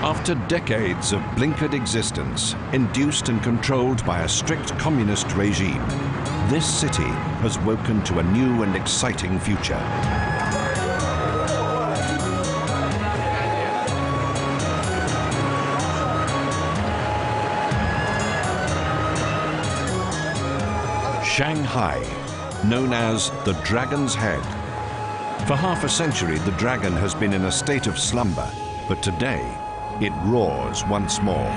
After decades of blinkered existence, induced and controlled by a strict communist regime, this city has woken to a new and exciting future. Shanghai, known as the Dragon's Head. For half a century, the dragon has been in a state of slumber, but today, it roars once more.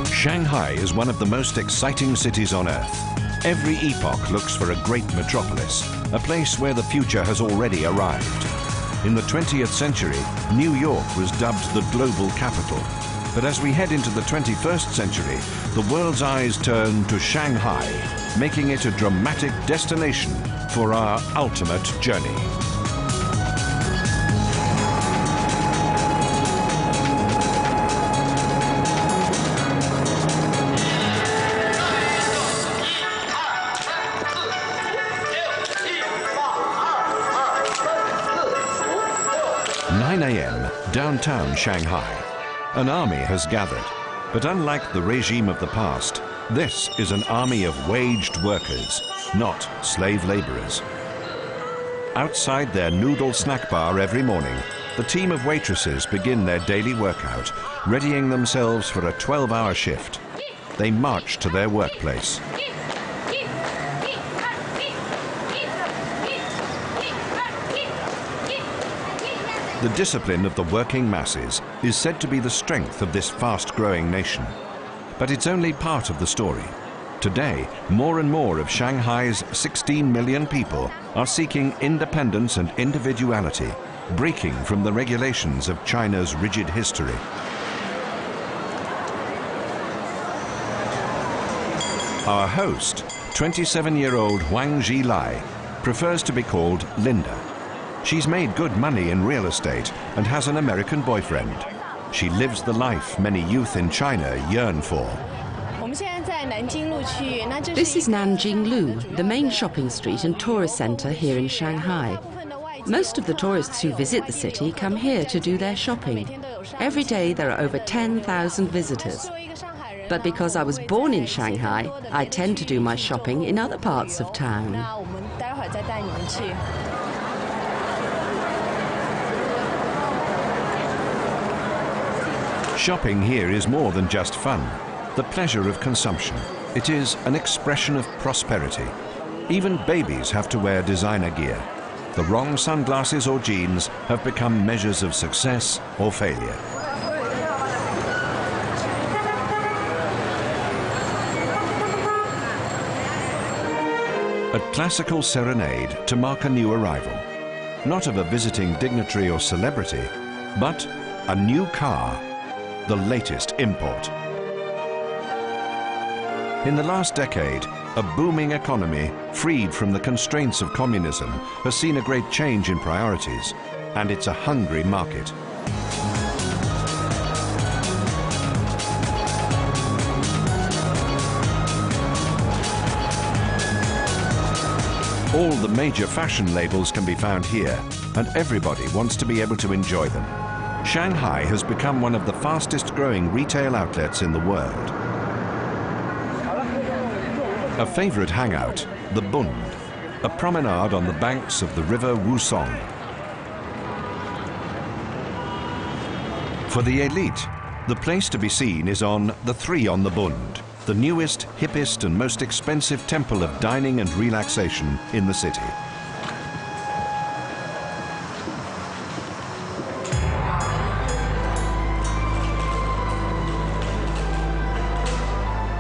Shanghai is one of the most exciting cities on Earth. Every epoch looks for a great metropolis, a place where the future has already arrived. In the 20th century, New York was dubbed the global capital. But as we head into the 21st century, the world's eyes turn to Shanghai, making it a dramatic destination for our ultimate journey. (9 a.m. downtown Shanghai. An army has gathered, but unlike the regime of the past, this is an army of waged workers, not slave laborers. Outside their noodle snack bar every morning, the team of waitresses begin their daily workout, readying themselves for a 12-hour shift. They march to their workplace. The discipline of the working masses is said to be the strength of this fast-growing nation. But it's only part of the story. Today, more and more of Shanghai's 16 million people are seeking independence and individuality, breaking from the regulations of China's rigid history. Our host, 27-year-old Wang Zhilai, prefers to be called Linda. She's made good money in real estate and has an American boyfriend. She lives the life many youth in China yearn for. This is Nanjing Lu, the main shopping street and tourist centre here in Shanghai. Most of the tourists who visit the city come here to do their shopping. Every day there are over 10,000 visitors. But because I was born in Shanghai, I tend to do my shopping in other parts of town. Shopping here is more than just fun, the pleasure of consumption. It is an expression of prosperity. Even babies have to wear designer gear. The wrong sunglasses or jeans have become measures of success or failure. A classical serenade to mark a new arrival. Not of a visiting dignitary or celebrity, but a new car. The latest import. In the last decade, a booming economy, freed from the constraints of communism, has seen a great change in priorities, and it's a hungry market. All the major fashion labels can be found here, and everybody wants to be able to enjoy them. Shanghai has become one of the fastest-growing retail outlets in the world. A favorite hangout, the Bund, a promenade on the banks of the river Wusong. For the elite, the place to be seen is on the Three on the Bund, the newest, hippest and most expensive temple of dining and relaxation in the city.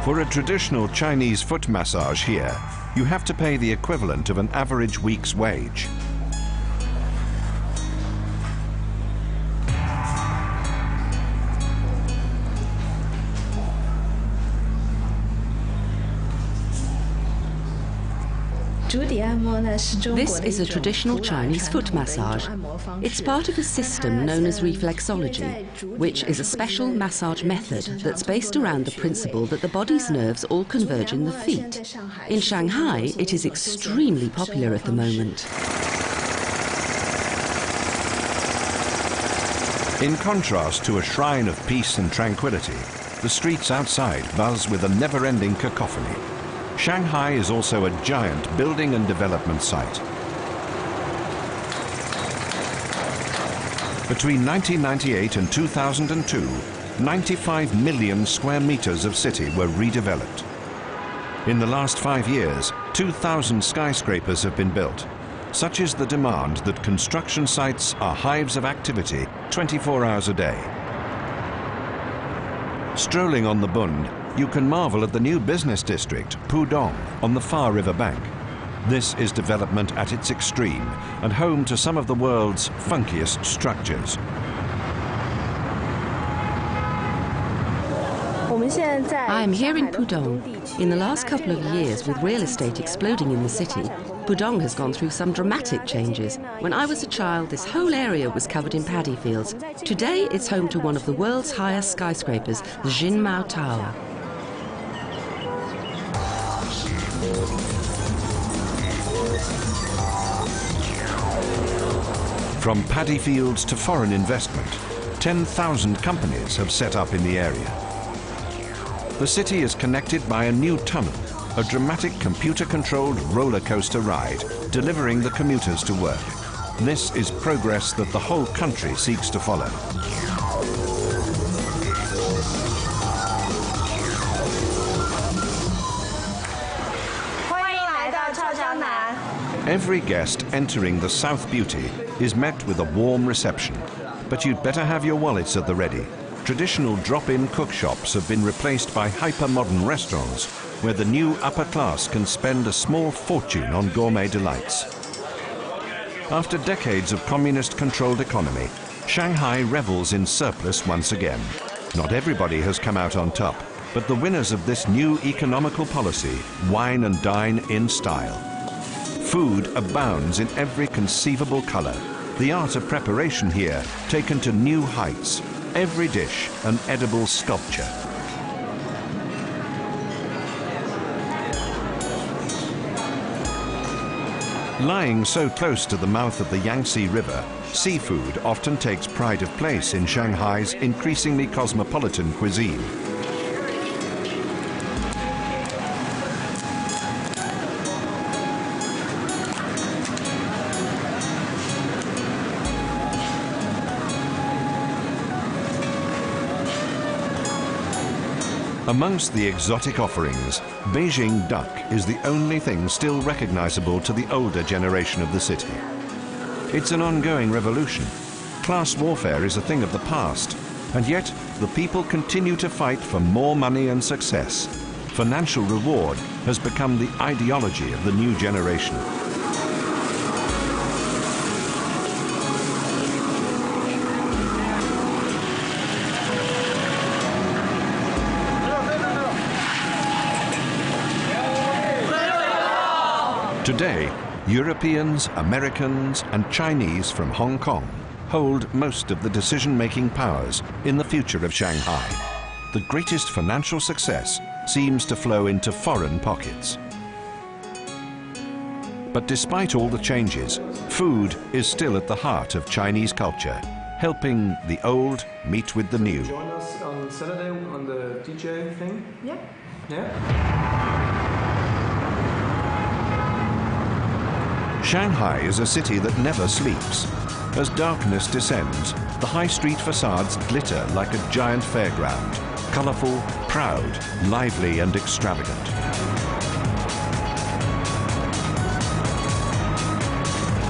For a traditional Chinese foot massage here, you have to pay the equivalent of an average week's wage. This is a traditional Chinese foot massage. It's part of a system known as reflexology, which is a special massage method that's based around the principle that the body's nerves all converge in the feet. In Shanghai, it is extremely popular at the moment. In contrast to a shrine of peace and tranquility, the streets outside buzz with a never-ending cacophony. Shanghai is also a giant building and development site. Between 1998 and 2002, 95 million square meters of city were redeveloped. In the last 5 years, 2,000 skyscrapers have been built. Such is the demand that construction sites are hives of activity 24 hours a day. Strolling on the Bund, you can marvel at the new business district, Pudong, on the far river bank. This is development at its extreme and home to some of the world's funkiest structures. I am here in Pudong. In the last couple of years, with real estate exploding in the city, Pudong has gone through some dramatic changes. When I was a child, this whole area was covered in paddy fields. Today, it's home to one of the world's highest skyscrapers, the Jinmao Tower. From paddy fields to foreign investment, 10,000 companies have set up in the area. The city is connected by a new tunnel, a dramatic computer-controlled roller coaster ride, delivering the commuters to work. This is progress that the whole country seeks to follow. Every guest entering the South Beauty is met with a warm reception, but you'd better have your wallets at the ready. Traditional drop-in cook shops have been replaced by hyper-modern restaurants where the new upper class can spend a small fortune on gourmet delights. After decades of communist-controlled economy, Shanghai revels in surplus once again. Not everybody has come out on top, but the winners of this new economical policy wine and dine in style. Food abounds in every conceivable color. The art of preparation here taken to new heights. Every dish an edible sculpture. Lying so close to the mouth of the Yangtze River, seafood often takes pride of place in Shanghai's increasingly cosmopolitan cuisine. Amongst the exotic offerings, Beijing Duck is the only thing still recognizable to the older generation of the city. It's an ongoing revolution. Class warfare is a thing of the past, and yet the people continue to fight for more money and success. Financial reward has become the ideology of the new generation. Today, Europeans, Americans, and Chinese from Hong Kong hold most of the decision-making powers in the future of Shanghai. The greatest financial success seems to flow into foreign pockets. But despite all the changes, food is still at the heart of Chinese culture, helping the old meet with the new. Join us on Saturday on the DJ thing? Yeah. Yeah? Shanghai is a city that never sleeps. As darkness descends, the high street facades glitter like a giant fairground, colorful, proud, lively and extravagant.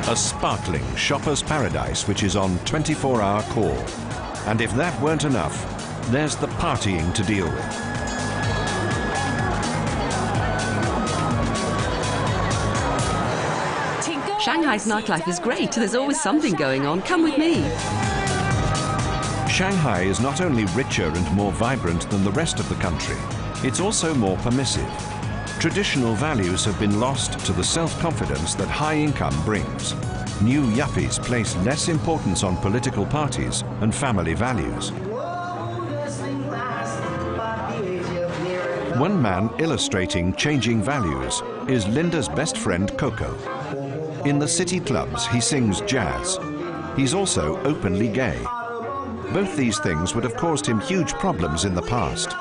A sparkling shopper's paradise which is on 24-hour call. And if that weren't enough, there's the partying to deal with. Shanghai's nightlife is great. There's always something going on. Come with me. Shanghai is not only richer and more vibrant than the rest of the country, it's also more permissive. Traditional values have been lost to the self-confidence that high income brings. New yuppies place less importance on political parties and family values. One man illustrating changing values is Linda's best friend Coco. In the city clubs, he sings jazz. He's also openly gay. Both these things would have caused him huge problems in the past.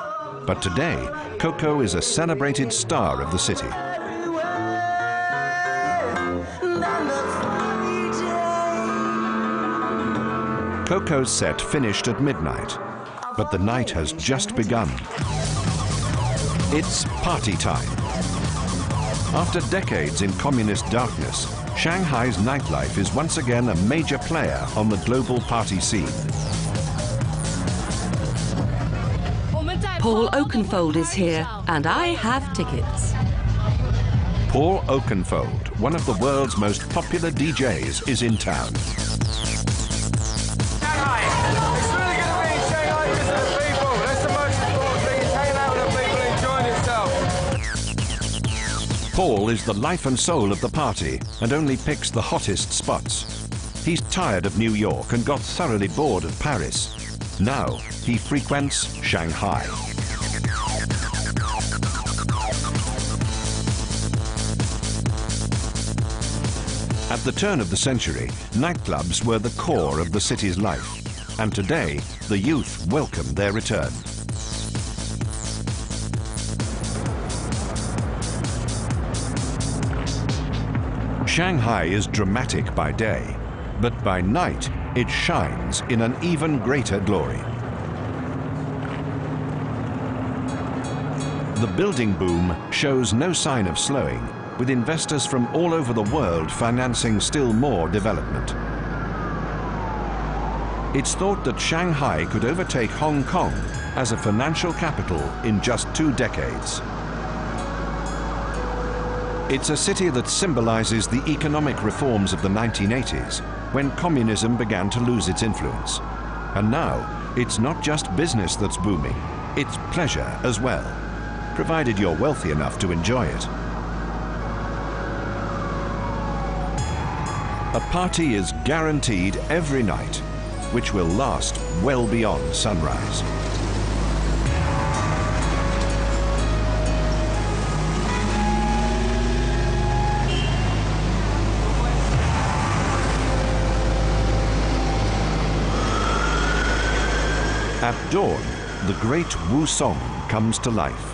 But today, Coco is a celebrated star of the city. Coco's set finished at midnight, but the night has just begun. It's party time. After decades in communist darkness, Shanghai's nightlife is once again a major player on the global party scene. Paul Oakenfold is here, and I have tickets. Paul Oakenfold, one of the world's most popular DJs, is in town. Shanghai! It's really good to be in Shanghai because of the people. That's the most important thing, is hanging out with the people, enjoying yourself. Paul is the life and soul of the party and only picks the hottest spots. He's tired of New York and got thoroughly bored of Paris. Now he frequents Shanghai. At the turn of the century, nightclubs were the core of the city's life, and today the youth welcome their return. Shanghai is dramatic by day, but by night it shines in an even greater glory. The building boom shows no sign of slowing, with investors from all over the world financing still more development. It's thought that Shanghai could overtake Hong Kong as a financial capital in just 2 decades. It's a city that symbolizes the economic reforms of the 1980s, when communism began to lose its influence. And now, it's not just business that's booming, it's pleasure as well, provided you're wealthy enough to enjoy it. A party is guaranteed every night, which will last well beyond sunrise. At dawn, the great Wusong comes to life.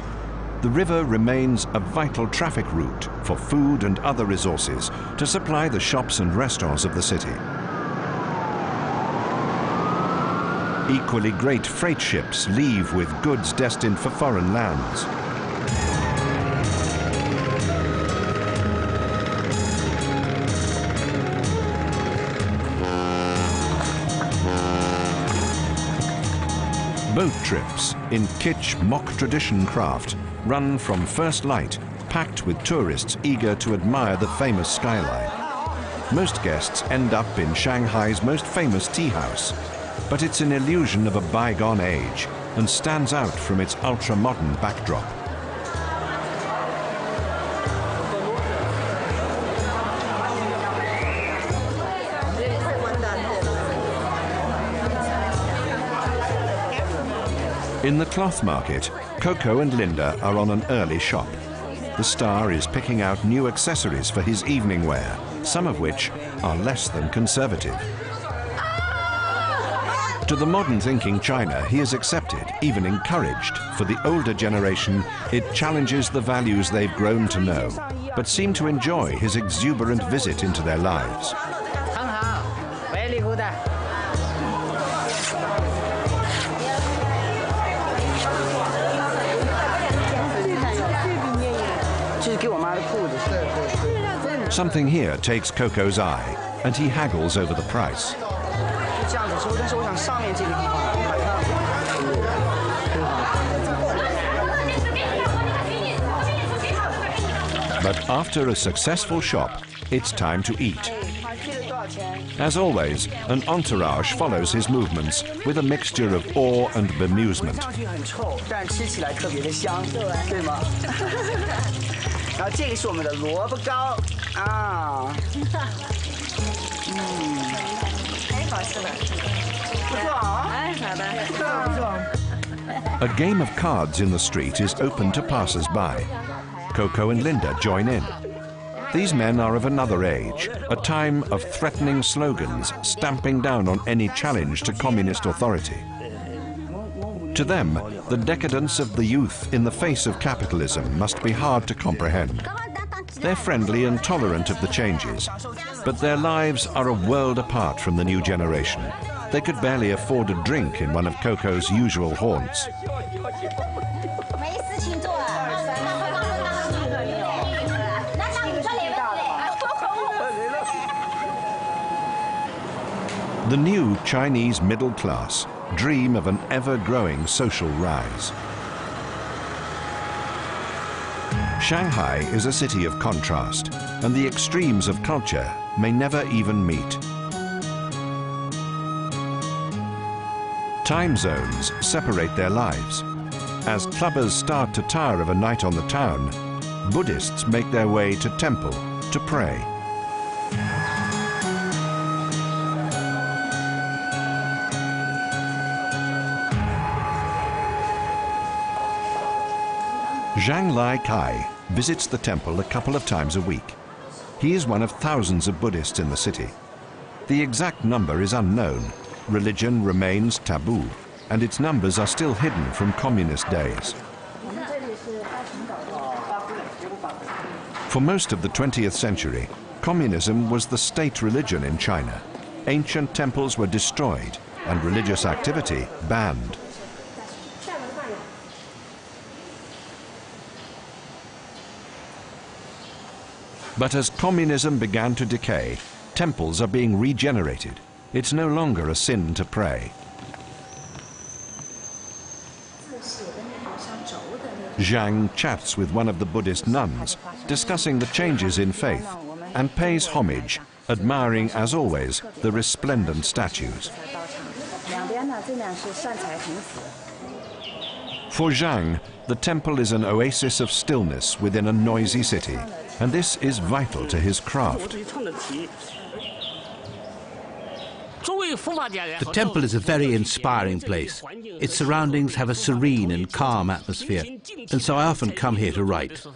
The river remains a vital traffic route for food and other resources to supply the shops and restaurants of the city. Equally great freight ships leave with goods destined for foreign lands. Boat trips in kitsch mock tradition craft run from first light, packed with tourists eager to admire the famous skyline. Most guests end up in Shanghai's most famous tea house, but it's an illusion of a bygone age and stands out from its ultra-modern backdrop. In the cloth market, Coco and Linda are on an early shop. The star is picking out new accessories for his evening wear, some of which are less than conservative. To the modern-thinking China, he is accepted, even encouraged. For the older generation, it challenges the values they've grown to know, but seem to enjoy his exuberant visit into their lives. Something here takes Coco's eye, and he haggles over the price. But after a successful shop, it's time to eat. As always, an entourage follows his movements with a mixture of awe and bemusement. A game of cards in the street is open to passers-by. Coco and Linda join in. These men are of another age, a time of threatening slogans, stamping down on any challenge to communist authority. To them, the decadence of the youth in the face of capitalism must be hard to comprehend. They're friendly and tolerant of the changes, but their lives are a world apart from the new generation. They could barely afford a drink in one of Coco's usual haunts. The new Chinese middle class dream of an ever-growing social rise. Shanghai is a city of contrast, and the extremes of culture may never even meet. Time zones separate their lives. As clubbers start to tire of a night on the town, Buddhists make their way to temple to pray. Zhang Lai Kai visits the temple a couple of times a week. He is one of thousands of Buddhists in the city. The exact number is unknown. Religion remains taboo, and its numbers are still hidden from communist days. For most of the 20th century, communism was the state religion in China. Ancient temples were destroyed and religious activity banned. But as communism began to decay, temples are being regenerated. It's no longer a sin to pray. Zhang chats with one of the Buddhist nuns, discussing the changes in faith, and pays homage, admiring, as always, the resplendent statues. For Zhang, the temple is an oasis of stillness within a noisy city, and this is vital to his craft. The temple is a very inspiring place. Its surroundings have a serene and calm atmosphere, and so I often come here to write.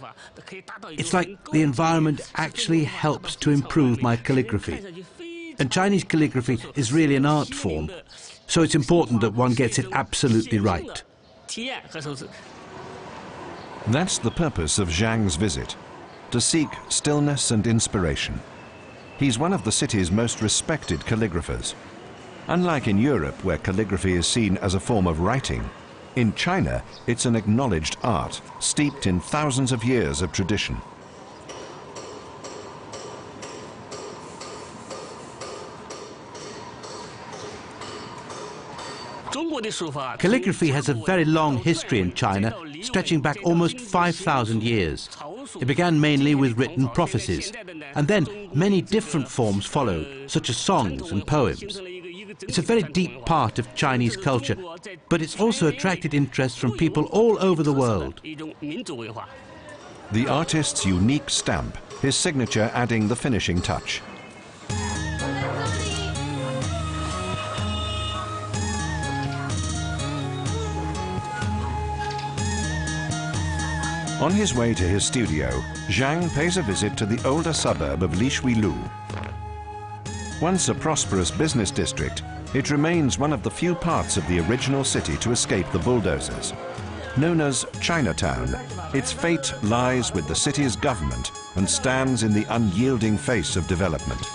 It's like the environment actually helps to improve my calligraphy. And Chinese calligraphy is really an art form, so it's important that one gets it absolutely right. That's the purpose of Zhang's visit, to seek stillness and inspiration. He's one of the city's most respected calligraphers. Unlike in Europe, where calligraphy is seen as a form of writing, in China it's an acknowledged art, steeped in thousands of years of tradition. Calligraphy has a very long history in China, stretching back almost 5,000 years. It began mainly with written prophecies, and then many different forms followed, such as songs and poems. It's a very deep part of Chinese culture, but it's also attracted interest from people all over the world. The artist's unique stamp, his signature adding the finishing touch. On his way to his studio, Zhang pays a visit to the older suburb of Lishuilu. Once a prosperous business district, it remains one of the few parts of the original city to escape the bulldozers. Known as Chinatown, its fate lies with the city's government and stands in the unyielding face of development.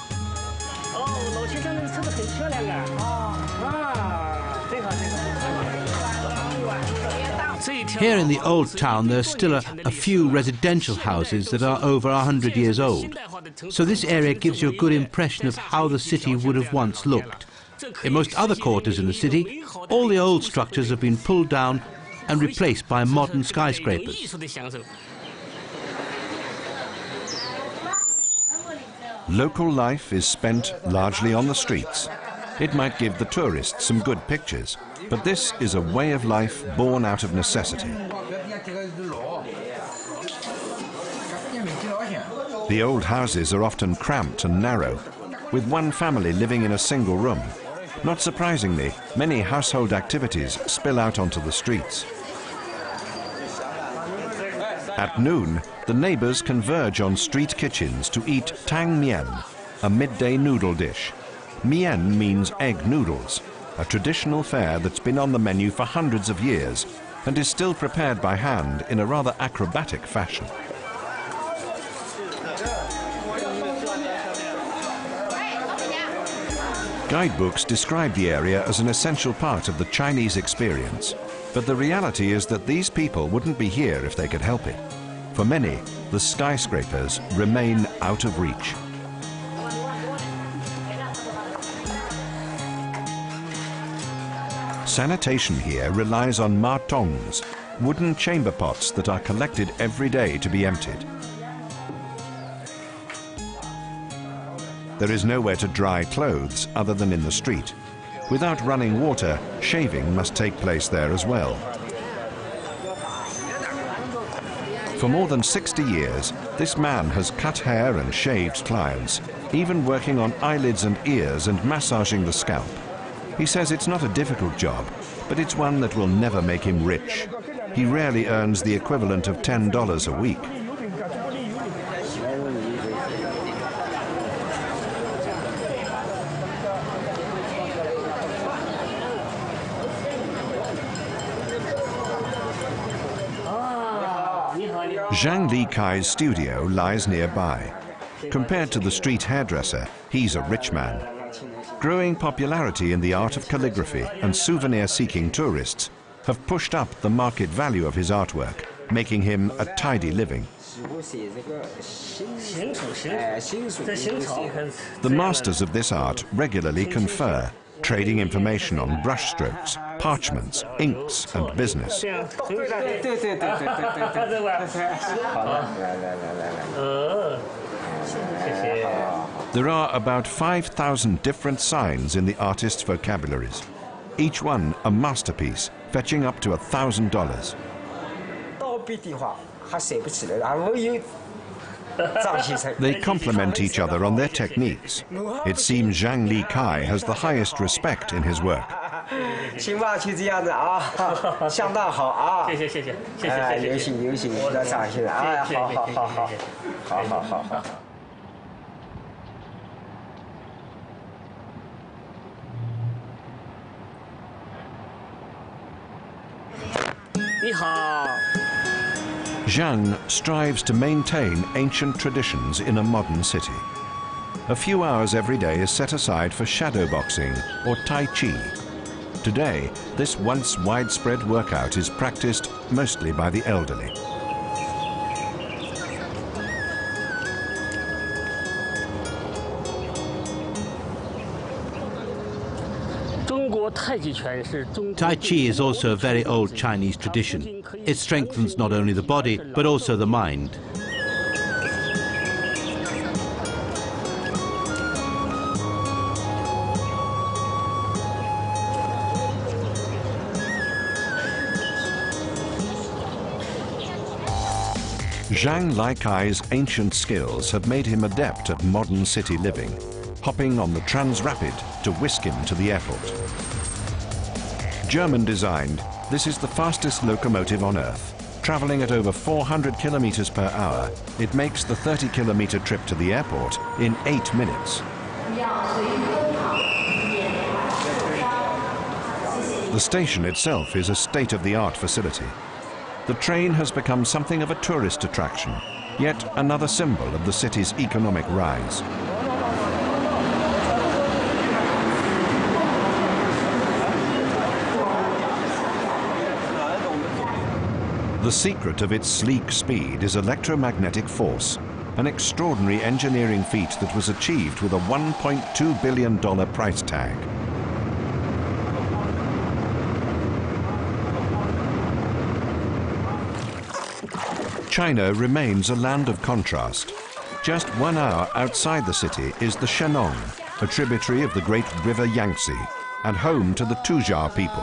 Here in the old town there are still a few residential houses that are over 100 years old. So this area gives you a good impression of how the city would have once looked. In most other quarters in the city, all the old structures have been pulled down and replaced by modern skyscrapers. Local life is spent largely on the streets. It might give the tourists some good pictures, but this is a way of life born out of necessity. The old houses are often cramped and narrow, with one family living in a single room. Not surprisingly, many household activities spill out onto the streets. At noon, the neighbors converge on street kitchens to eat tang mian, a midday noodle dish. Mian means egg noodles, a traditional fare that's been on the menu for hundreds of years and is still prepared by hand in a rather acrobatic fashion. Guidebooks describe the area as an essential part of the Chinese experience, but the reality is that these people wouldn't be here if they could help it. For many, the skyscrapers remain out of reach. Sanitation here relies on ma tongs, wooden chamber pots that are collected every day to be emptied. There is nowhere to dry clothes other than in the street. Without running water, shaving must take place there as well. For more than 60 years, this man has cut hair and shaved clients, even working on eyelids and ears and massaging the scalp. He says it's not a difficult job, but it's one that will never make him rich. He rarely earns the equivalent of $10 a week. Zhang Likai's studio lies nearby. Compared to the street hairdresser, he's a rich man. Growing popularity in the art of calligraphy and souvenir-seeking tourists have pushed up the market value of his artwork, making him a tidy living. The masters of this art regularly confer, trading information on brushstrokes, parchments, inks, and business. There are about 5,000 different signs in the artist's vocabularies, each one a masterpiece, fetching up to $1,000. They complement each other on their techniques. It seems Zhang Likai has the highest respect in his work. Zhang strives to maintain ancient traditions in a modern city. A few hours every day is set aside for shadowboxing or Tai Chi. Today, this once widespread workout is practiced mostly by the elderly. Tai Chi is also a very old Chinese tradition. It strengthens not only the body, but also the mind. Zhang Likai's ancient skills have made him adept at modern city living, hopping on the Transrapid to whisk him to the airport. German-designed, this is the fastest locomotive on Earth. Traveling at over 400 kilometers per hour, it makes the 30-kilometer trip to the airport in 8 minutes. The station itself is a state-of-the-art facility. The train has become something of a tourist attraction, yet another symbol of the city's economic rise. The secret of its sleek speed is electromagnetic force, an extraordinary engineering feat that was achieved with a $1.2 billion price tag. China remains a land of contrast. Just 1 hour outside the city is the Shanong, a tributary of the great river Yangtze, and home to the Tuzhar people.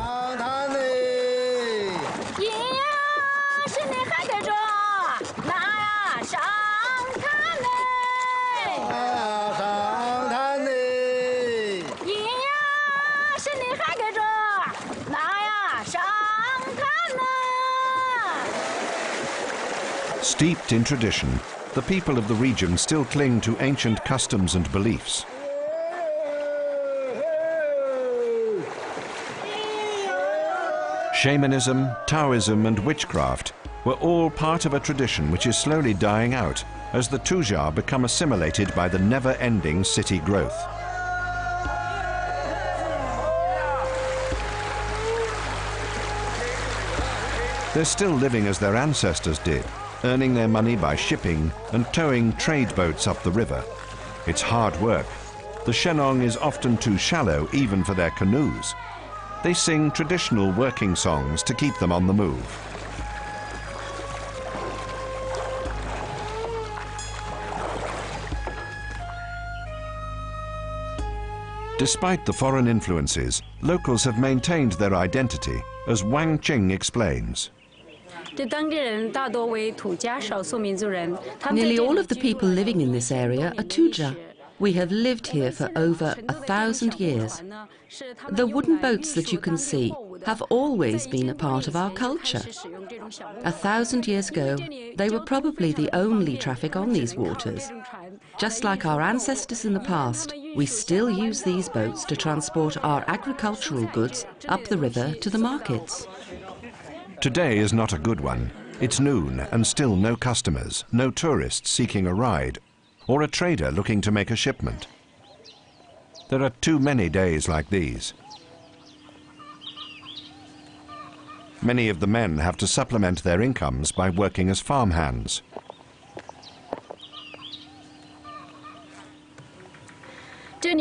Steeped in tradition, the people of the region still cling to ancient customs and beliefs. Shamanism, Taoism and witchcraft were all part of a tradition which is slowly dying out as the Tuzhar become assimilated by the never-ending city growth. They're still living as their ancestors did, earning their money by shipping and towing trade boats up the river. It's hard work. The Shanong is often too shallow even for their canoes. They sing traditional working songs to keep them on the move. Despite the foreign influences, locals have maintained their identity, as Wang Qing explains. Nearly all of the people living in this area are Tuzhar. We have lived here for over 1,000 years. The wooden boats that you can see have always been a part of our culture. 1,000 years ago, they were probably the only traffic on these waters. Just like our ancestors in the past, we still use these boats to transport our agricultural goods up the river to the markets. Today is not a good one. It's noon and still no customers, no tourists seeking a ride, or a trader looking to make a shipment. There are too many days like these. Many of the men have to supplement their incomes by working as farmhands. That's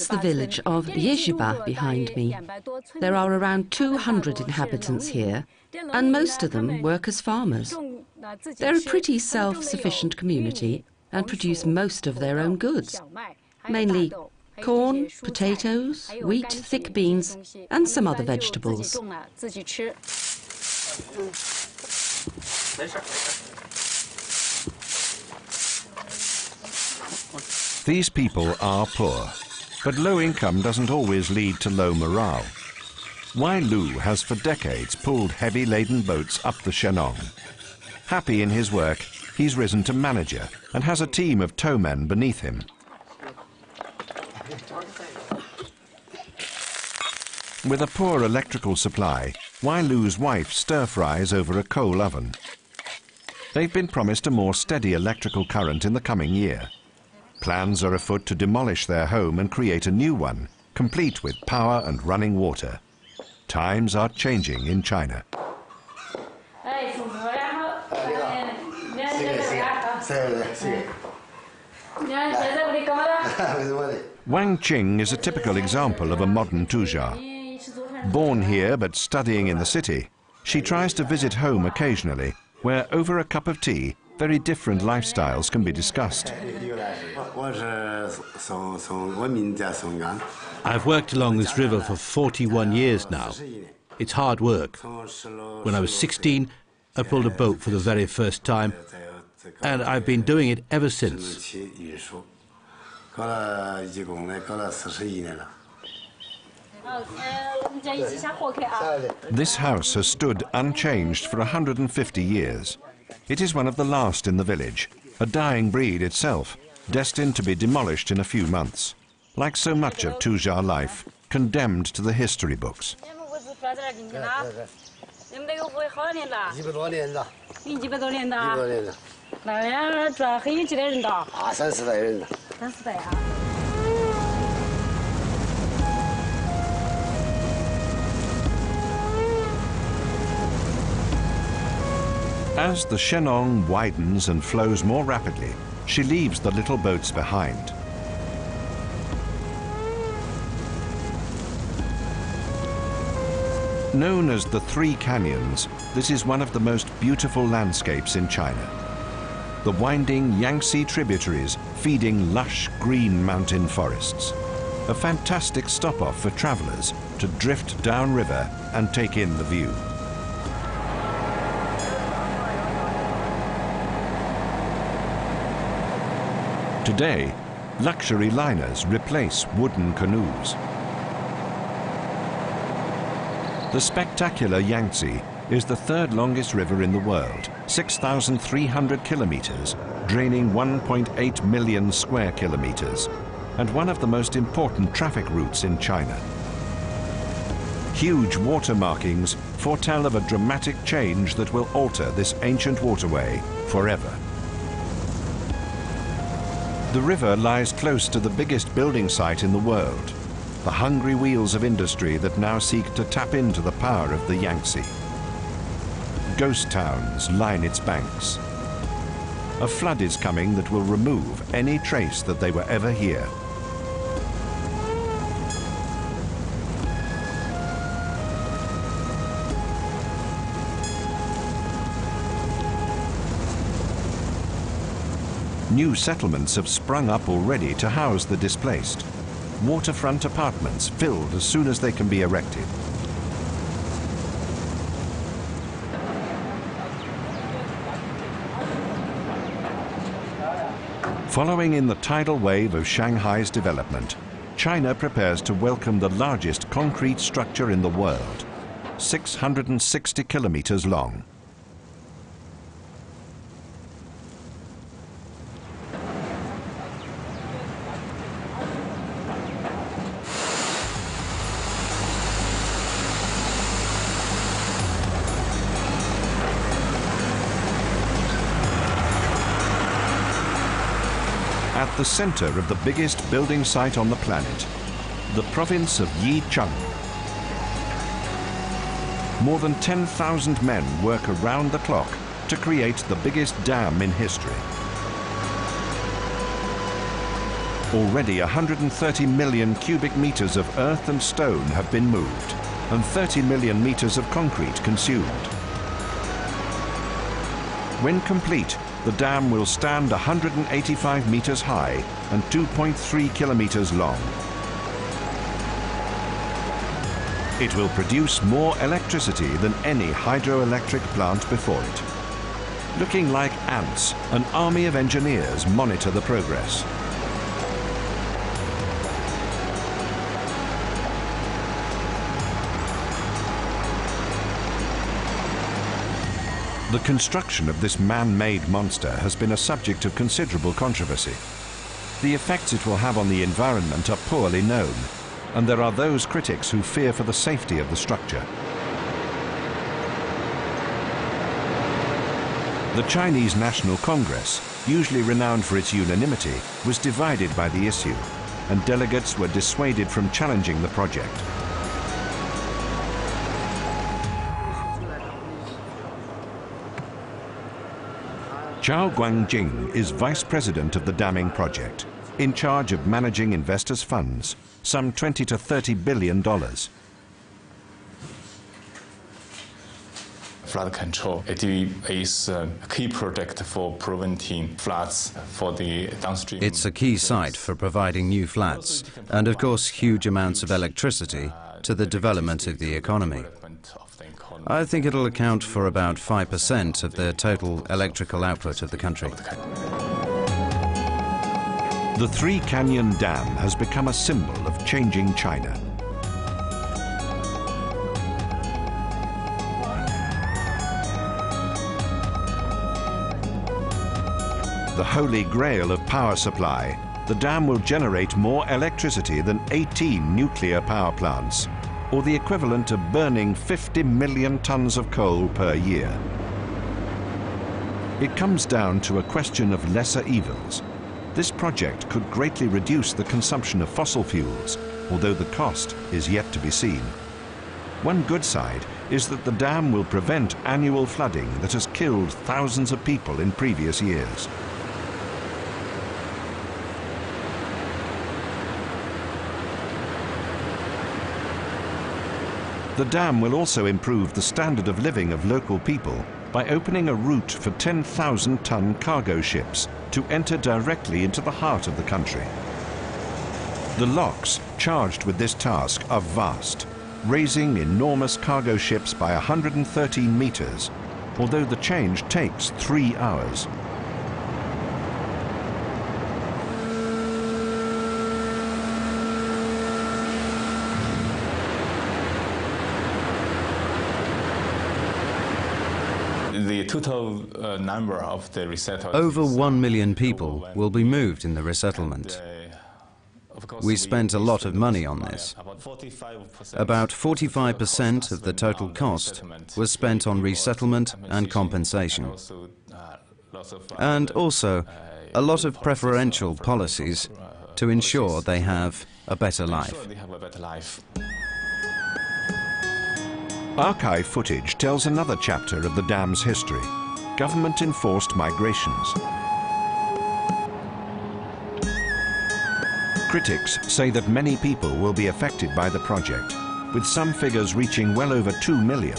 the village of Yeshiba behind me. There are around 200 inhabitants here, and most of them work as farmers. They're a pretty self-sufficient community and produce most of their own goods, mainly corn, potatoes, wheat, thick beans, and some other vegetables. These people are poor, but low income doesn't always lead to low morale. Wai Lu has for decades pulled heavy laden boats up the Shanong. Happy in his work, he's risen to manager and has a team of towmen beneath him. With a poor electrical supply, Wai Lu's wife stir-fries over a coal oven. They've been promised a more steady electrical current in the coming year. Plans are afoot to demolish their home and create a new one, complete with power and running water. Times are changing in China. Wang Qing is a typical example of a modern Tuzhar. Born here but studying in the city, she tries to visit home occasionally, where over a cup of tea, very different lifestyles can be discussed. I've worked along this river for 41 years now. It's hard work. When I was 16, I pulled a boat for the very first time, and I've been doing it ever since. This house has stood unchanged for 150 years. It is one of the last in the village, a dying breed itself, destined to be demolished in a few months. Like so much of Tuzhar life, condemned to the history books. As the Shanong widens and flows more rapidly, she leaves the little boats behind. Known as the Three Canyons, this is one of the most beautiful landscapes in China. the winding Yangtze tributaries feeding lush green mountain forests. A fantastic stop-off for travelers to drift downriver and take in the view. Today, luxury liners replace wooden canoes. The spectacular Yangtze is the third longest river in the world, 6,300 kilometers, draining 1.8 million square kilometers, and one of the most important traffic routes in China. Huge water markings foretell of a dramatic change that will alter this ancient waterway forever. The river lies close to the biggest building site in the world, the hungry wheels of industry that now seek to tap into the power of the Yangtze. Ghost towns line its banks. A flood is coming that will remove any trace that they were ever here. New settlements have sprung up already to house the displaced. Waterfront apartments filled as soon as they can be erected. Following in the tidal wave of Shanghai's development, China prepares to welcome the largest concrete structure in the world, 660 kilometers long. At the center of the biggest building site on the planet, the province of Yicheng. More than 10,000 men work around the clock to create the biggest dam in history. Already 130 million cubic meters of earth and stone have been moved, and 30 million meters of concrete consumed. When complete, the dam will stand 185 meters high and 2.3 kilometers long. It will produce more electricity than any hydroelectric plant before it. Looking like ants, an army of engineers monitor the progress. The construction of this man-made monster has been a subject of considerable controversy. The effects it will have on the environment are poorly known, and there are those critics who fear for the safety of the structure. The Chinese National Congress, usually renowned for its unanimity, was divided by the issue, and delegates were dissuaded from challenging the project. Zhao Guangjing is vice president of the damming project, in charge of managing investors' funds, some $20 to $30 billion. Flood control is a key project for preventing floods for the downstream. It's a key site for providing new flats and, of course, huge amounts of electricity to the development of the economy. I think it'll account for about 5% of the total electrical output of the country. The Three Canyon Dam has become a symbol of changing China. The holy grail of power supply, the dam will generate more electricity than 18 nuclear power plants, or the equivalent of burning 50 million tons of coal per year. It comes down to a question of lesser evils. This project could greatly reduce the consumption of fossil fuels, although the cost is yet to be seen. One good side is that the dam will prevent annual flooding that has killed thousands of people in previous years. The dam will also improve the standard of living of local people by opening a route for 10,000-ton cargo ships to enter directly into the heart of the country. The locks charged with this task are vast, raising enormous cargo ships by 113 meters, although the change takes 3 hours. The total number of the resettled... Over 1 million people will be moved in the resettlement. We spent a lot of money on this. About 45% of the total cost was spent on resettlement and compensation. And also a lot of preferential policies to ensure they have a better life. Archive footage tells another chapter of the dam's history: government-enforced migrations. Critics say that many people will be affected by the project, with some figures reaching well over 2 million.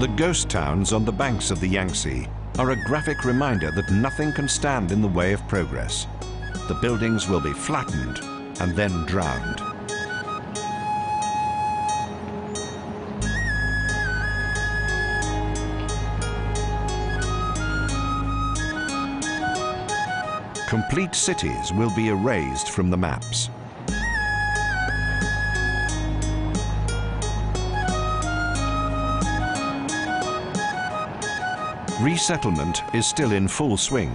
The ghost towns on the banks of the Yangtze are a graphic reminder that nothing can stand in the way of progress. The buildings will be flattened and then drowned. Complete cities will be erased from the maps. Resettlement is still in full swing.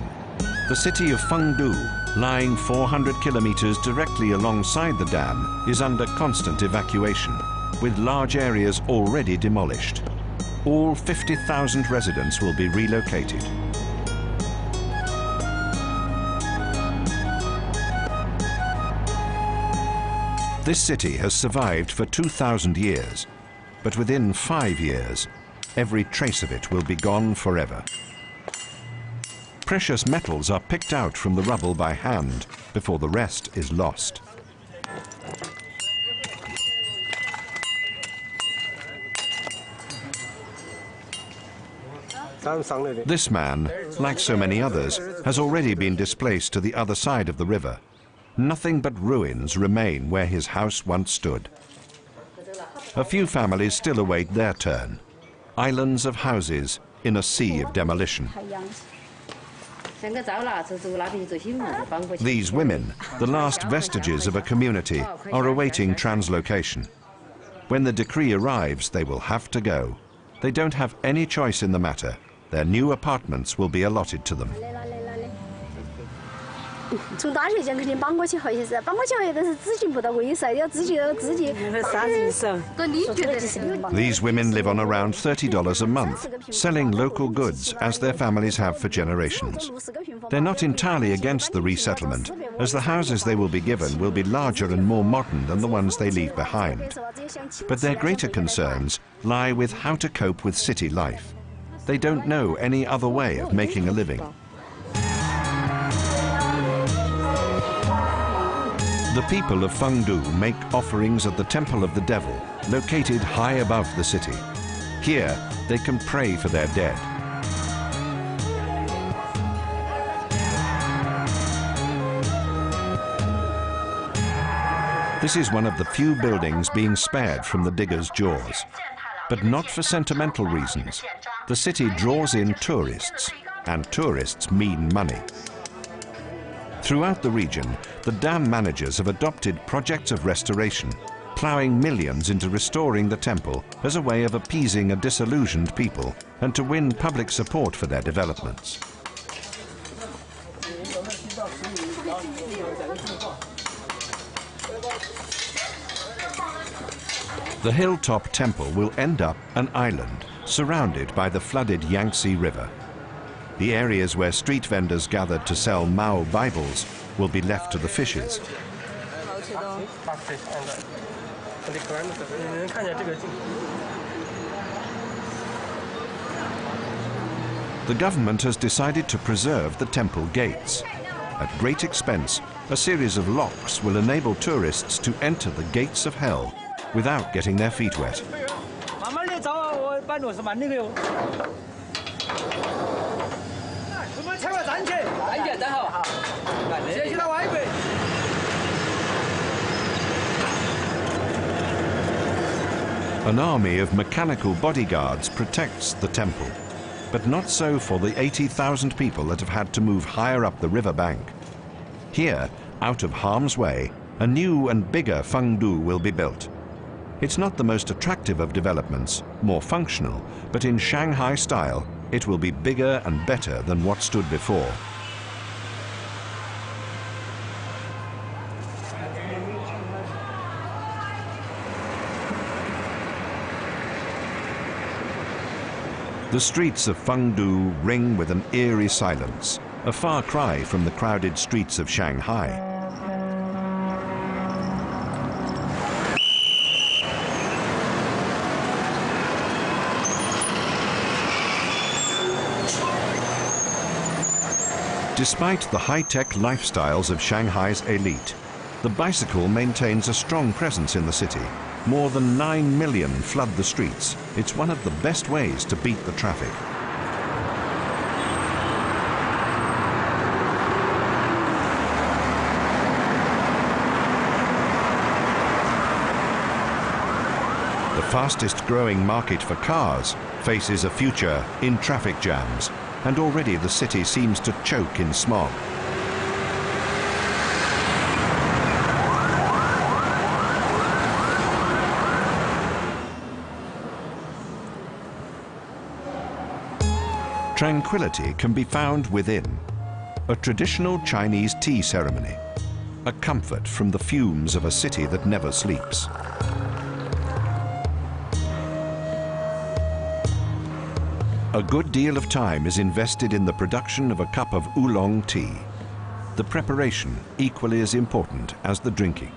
The city of Fengdu, lying 400 kilometers directly alongside the dam, is under constant evacuation, with large areas already demolished. All 50,000 residents will be relocated. This city has survived for 2,000 years, but within 5 years, every trace of it will be gone forever. Precious metals are picked out from the rubble by hand before the rest is lost. This man, like so many others, has already been displaced to the other side of the river. Nothing but ruins remain where his house once stood. A few families still await their turn. Islands of houses in a sea of demolition. These women, the last vestiges of a community, are awaiting translocation. When the decree arrives, they will have to go. They don't have any choice in the matter. Their new apartments will be allotted to them. These women live on around $30 a month, selling local goods as their families have for generations. They're not entirely against the resettlement, as the houses they will be given will be larger and more modern than the ones they leave behind. But their greater concerns lie with how to cope with city life. They don't know any other way of making a living. The people of Fengdu make offerings at the Temple of the Devil, located high above the city. Here, they can pray for their dead. This is one of the few buildings being spared from the diggers' jaws. But not for sentimental reasons. The city draws in tourists, and tourists mean money. Throughout the region, the dam managers have adopted projects of restoration, ploughing millions into restoring the temple as a way of appeasing a disillusioned people and to win public support for their developments. The hilltop temple will end up an island surrounded by the flooded Yangtze River. The areas where street vendors gathered to sell Mao Bibles will be left to the fishes. The government has decided to preserve the temple gates. At great expense, a series of locks will enable tourists to enter the gates of hell without getting their feet wet. An army of mechanical bodyguards protects the temple, but not so for the 80,000 people that have had to move higher up the river bank. Here, out of harm's way, a new and bigger Fengdu will be built. It's not the most attractive of developments, more functional, but in Shanghai style, it will be bigger and better than what stood before. The streets of Fengdu ring with an eerie silence, a far cry from the crowded streets of Shanghai. Despite the high-tech lifestyles of Shanghai's elite, the bicycle maintains a strong presence in the city. More than 9 million flood the streets. It's one of the best ways to beat the traffic. The fastest growing market for cars faces a future in traffic jams, and already the city seems to choke in smog. Tranquility can be found within. A traditional Chinese tea ceremony, a comfort from the fumes of a city that never sleeps. A good deal of time is invested in the production of a cup of oolong tea. The preparation equally as important as the drinking.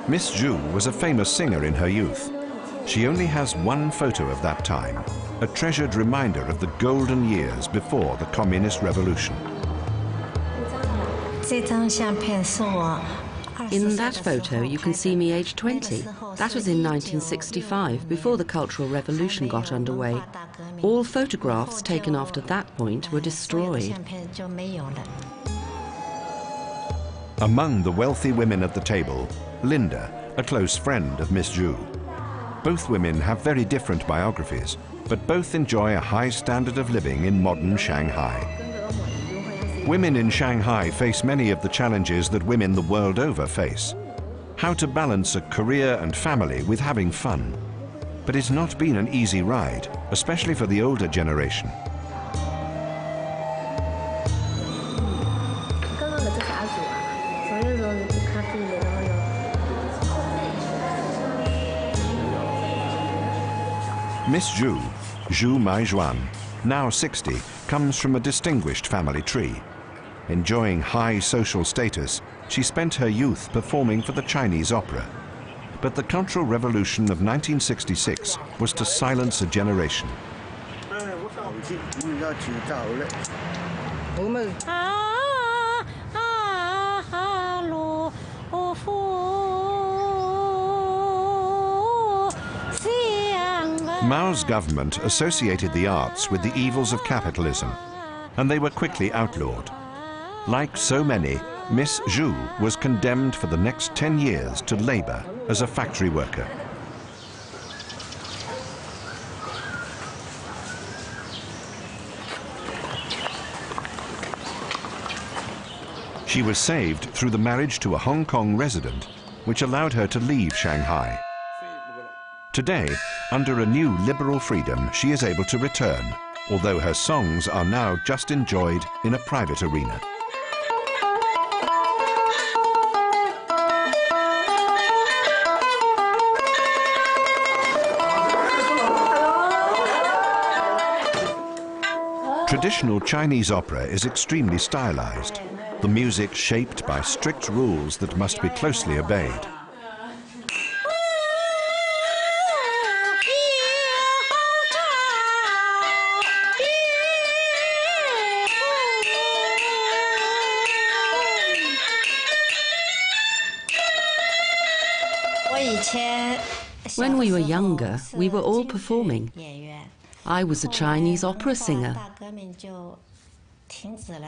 Miss Zhu was a famous singer in her youth. She only has one photo of that time, a treasured reminder of the golden years before the Communist Revolution. In that photo, you can see me aged 20. That was in 1965, before the Cultural Revolution got underway. All photographs taken after that point were destroyed. Among the wealthy women at the table, Linda, a close friend of Miss Zhu. Both women have very different biographies, but both enjoy a high standard of living in modern Shanghai. Women in Shanghai face many of the challenges that women the world over face. How to balance a career and family with having fun. But it's not been an easy ride, especially for the older generation. Miss Zhu, Zhu Maizhuan, now 60, comes from a distinguished family tree. Enjoying high social status, she spent her youth performing for the Chinese opera. But the Cultural Revolution of 1966 was to silence a generation. Mao's government associated the arts with the evils of capitalism, and they were quickly outlawed. Like so many, Miss Zhu was condemned for the next 10 years to labor as a factory worker. She was saved through the marriage to a Hong Kong resident, which allowed her to leave Shanghai. Today, under a new liberal freedom, she is able to return, although her songs are now just enjoyed in a private arena. Traditional Chinese opera is extremely stylized, the music shaped by strict rules that must be closely obeyed. When we were younger, we were all performing. I was a Chinese opera singer.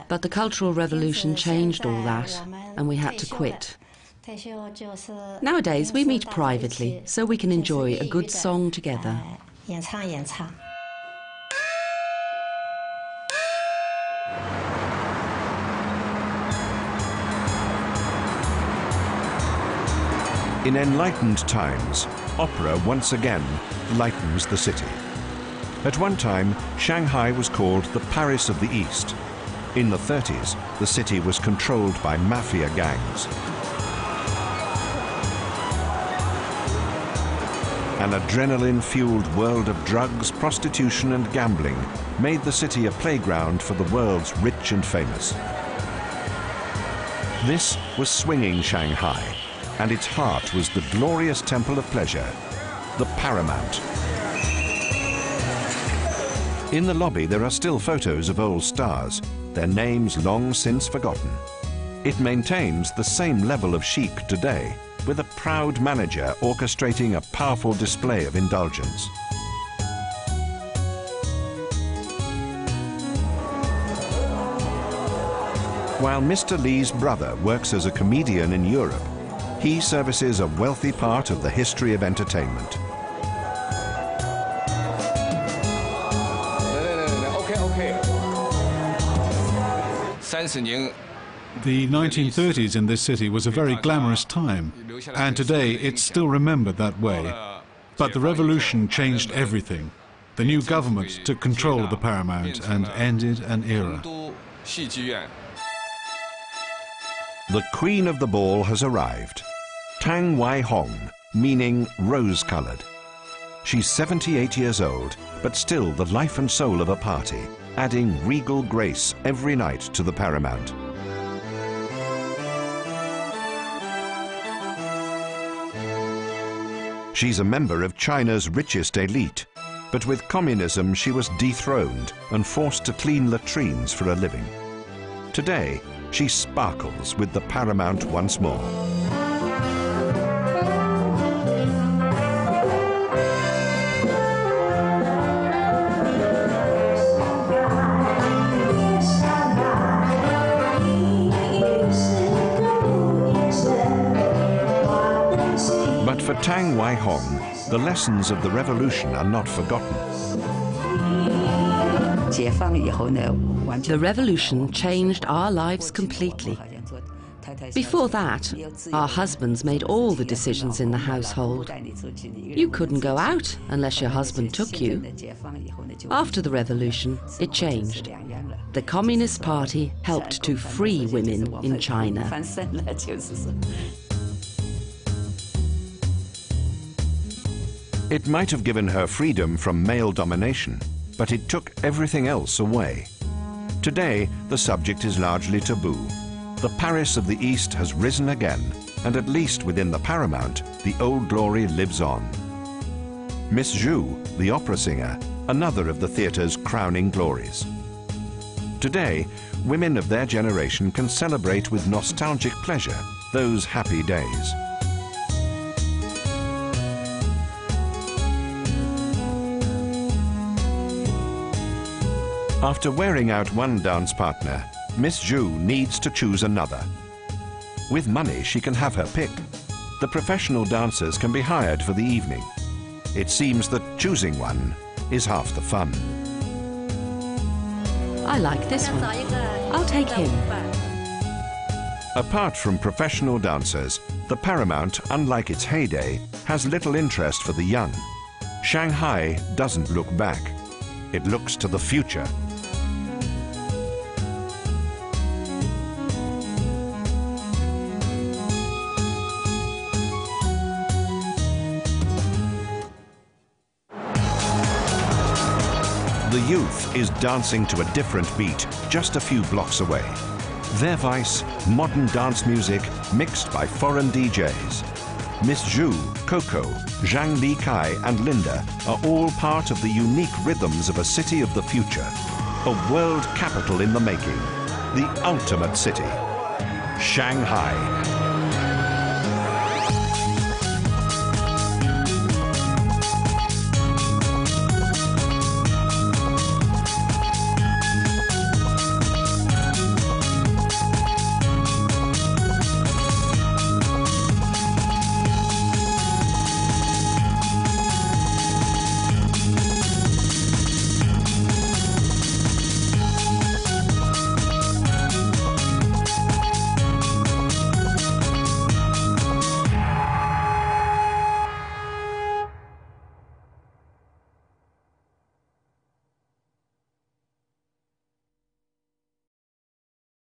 But the Cultural Revolution changed all that, and we had to quit. Nowadays, we meet privately, so we can enjoy a good song together. In enlightened times, opera once again lightens the city. At one time, Shanghai was called the Paris of the East. In the 30s, the city was controlled by mafia gangs. An adrenaline-fueled world of drugs, prostitution and gambling made the city a playground for the world's rich and famous. This was swinging Shanghai, and its heart was the glorious temple of pleasure, the Paramount. In the lobby there are still photos of old stars, their names long since forgotten. It maintains the same level of chic today, with a proud manager orchestrating a powerful display of indulgence. While Mr. Lee's brother works as a comedian in Europe, he services a wealthy part of the history of entertainment. The 1930s in this city was a very glamorous time, and today it's still remembered that way. But the revolution changed everything. The new government took control of the Paramount and ended an era. The queen of the ball has arrived. Tang Wai Hong, meaning rose-colored. She's 78 years old, but still the life and soul of a party, adding regal grace every night to the Paramount. She's a member of China's richest elite, but with communism she was dethroned and forced to clean latrines for a living. Today, she sparkles with the Paramount once more. But for Tang Wai Hong, the lessons of the revolution are not forgotten. The revolution changed our lives completely. Before that, our husbands made all the decisions in the household. You couldn't go out unless your husband took you. After the revolution, it changed. The Communist Party helped to free women in China. It might have given her freedom from male domination, but it took everything else away. Today, the subject is largely taboo. The Paris of the East has risen again, and at least within the Paramount, the old glory lives on. Miss Zhu, the opera singer, another of the theatre's crowning glories. Today, women of their generation can celebrate with nostalgic pleasure those happy days. After wearing out one dance partner, Miss Zhu needs to choose another. With money, she can have her pick. The professional dancers can be hired for the evening. It seems that choosing one is half the fun. I like this one. I'll take him. Apart from professional dancers, the Paramount, unlike its heyday, has little interest for the young. Shanghai doesn't look back. It looks to the future. The youth is dancing to a different beat just a few blocks away. Their vice, modern dance music mixed by foreign DJs. Miss Zhu, Coco, Zhang Li Kai and Linda are all part of the unique rhythms of a city of the future. A world capital in the making. The ultimate city. Shanghai.